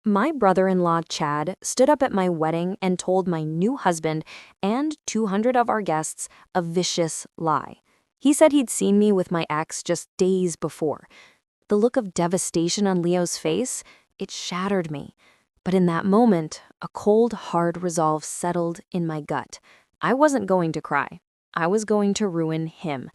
My brother-in-law, Chad, stood up at my wedding and told my new husband and 200 of our guests a vicious lie. He said he'd seen me with my ex just days before. The look of devastation on Leo's face, it shattered me. But in that moment, a cold, hard resolve settled in my gut. I wasn't going to cry. I was going to ruin him.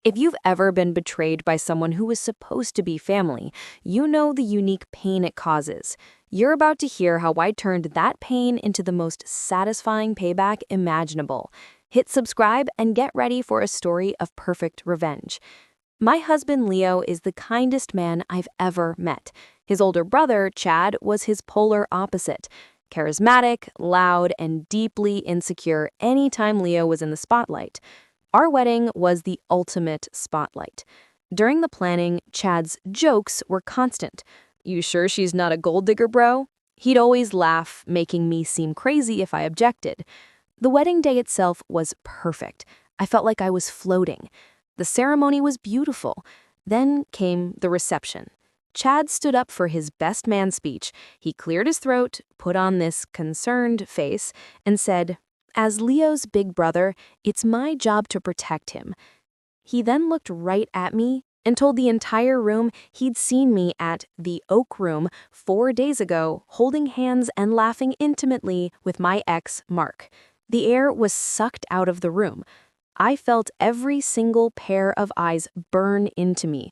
If you've ever been betrayed by someone who was supposed to be family, you know the unique pain it causes. You're about to hear how I turned that pain into the most satisfying payback imaginable. Hit subscribe and get ready for a story of perfect revenge. My husband Leo is the kindest man I've ever met. His older brother, Chad, was his polar opposite. Charismatic, loud, and deeply insecure anytime Leo was in the spotlight. Our wedding was the ultimate spotlight. During the planning, Chad's jokes were constant. "You sure she's not a gold digger, bro?" He'd always laugh, making me seem crazy if I objected. The wedding day itself was perfect. I felt like I was floating. The ceremony was beautiful. Then came the reception. Chad stood up for his best man speech. He cleared his throat, put on this concerned face, and said, "As Leo's big brother, it's my job to protect him." He then looked right at me and told the entire room he'd seen me at the Oak Room 4 days ago, holding hands and laughing intimately with my ex, Mark. The air was sucked out of the room. I felt every single pair of eyes burn into me.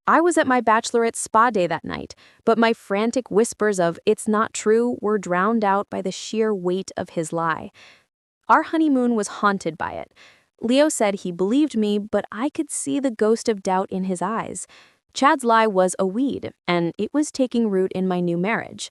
I was at my bachelorette spa day that night, but my frantic whispers of "it's not true" were drowned out by the sheer weight of his lie. Our honeymoon was haunted by it. Leo said he believed me, but I could see the ghost of doubt in his eyes. Chad's lie was a weed, and it was taking root in my new marriage.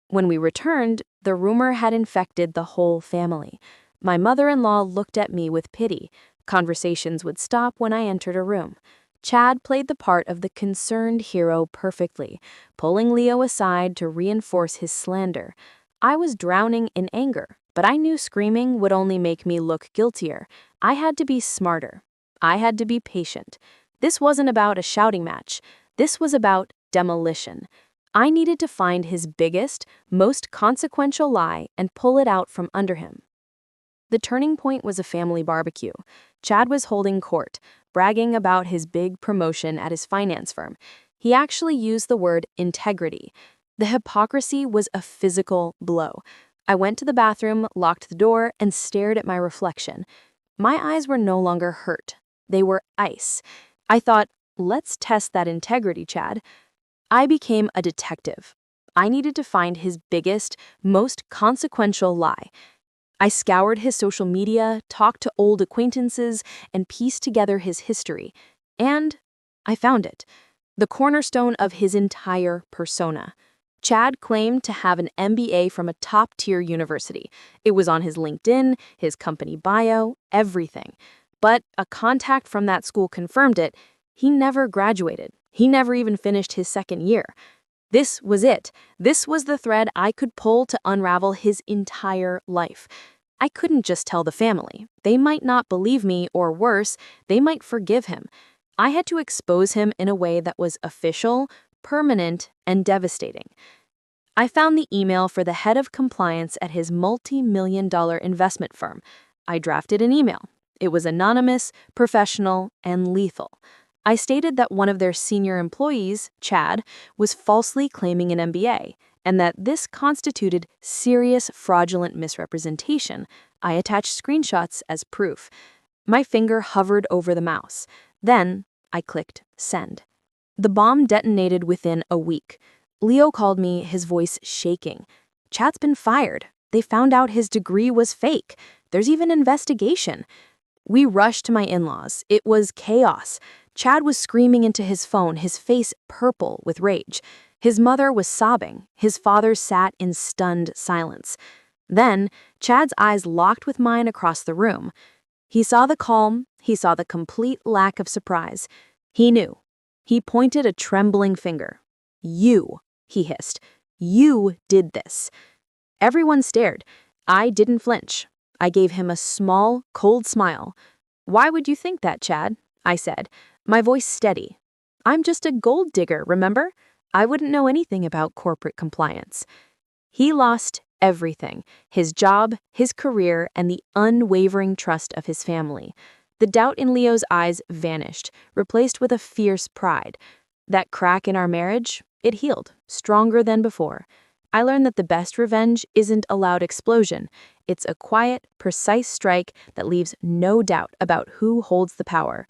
When we returned, the rumor had infected the whole family. My mother-in-law looked at me with pity. Conversations would stop when I entered a room. Chad played the part of the concerned hero perfectly, pulling Leo aside to reinforce his slander. I was drowning in anger, but I knew screaming would only make me look guiltier. I had to be smarter. I had to be patient. This wasn't about a shouting match. This was about demolition. I needed to find his biggest, most consequential lie and pull it out from under him. The turning point was a family barbecue. Chad was holding court, bragging about his big promotion at his finance firm. He actually used the word integrity. The hypocrisy was a physical blow. I went to the bathroom, locked the door, and stared at my reflection. My eyes were no longer hurt. They were ice. I thought, let's test that integrity, Chad. I became a detective. I needed to find his biggest, most consequential lie. I scoured his social media, talked to old acquaintances, and pieced together his history. And I found it. The cornerstone of his entire persona. Chad claimed to have an MBA from a top-tier university. It was on his LinkedIn, his company bio, everything. But a contact from that school confirmed it. He never graduated. He never even finished his second year. This was it. This was the thread I could pull to unravel his entire life. I couldn't just tell the family. They might not believe me, or worse, they might forgive him. I had to expose him in a way that was official, permanent, and devastating. I found the email for the head of compliance at his multi-million-dollar investment firm. I drafted an email. It was anonymous, professional, and lethal. I stated that one of their senior employees, Chad, was falsely claiming an MBA, and that this constituted serious fraudulent misrepresentation. I attached screenshots as proof. My finger hovered over the mouse. Then I clicked send. The bomb detonated within a week. Leo called me, his voice shaking. "Chad's been fired. They found out his degree was fake. There's even an investigation." We rushed to my in-laws. It was chaos. Chad was screaming into his phone, his face purple with rage. His mother was sobbing. His father sat in stunned silence. Then, Chad's eyes locked with mine across the room. He saw the calm. He saw the complete lack of surprise. He knew. He pointed a trembling finger. "You," he hissed. "You did this." Everyone stared. I didn't flinch. I gave him a small, cold smile. "Why would you think that, Chad?" I said, my voice steady. "I'm just a gold digger, remember? I wouldn't know anything about corporate compliance." He lost everything: his job, his career, and the unwavering trust of his family. The doubt in Leo's eyes vanished, replaced with a fierce pride. That crack in our marriage, it healed, stronger than before. I learned that the best revenge isn't a loud explosion. It's a quiet, precise strike that leaves no doubt about who holds the power.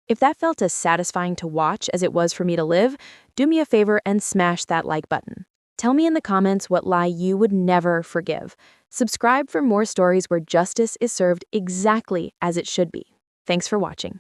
If that felt as satisfying to watch as it was for me to live, do me a favor and smash that like button. Tell me in the comments what lie you would never forgive. Subscribe for more stories where justice is served exactly as it should be. Thanks for watching.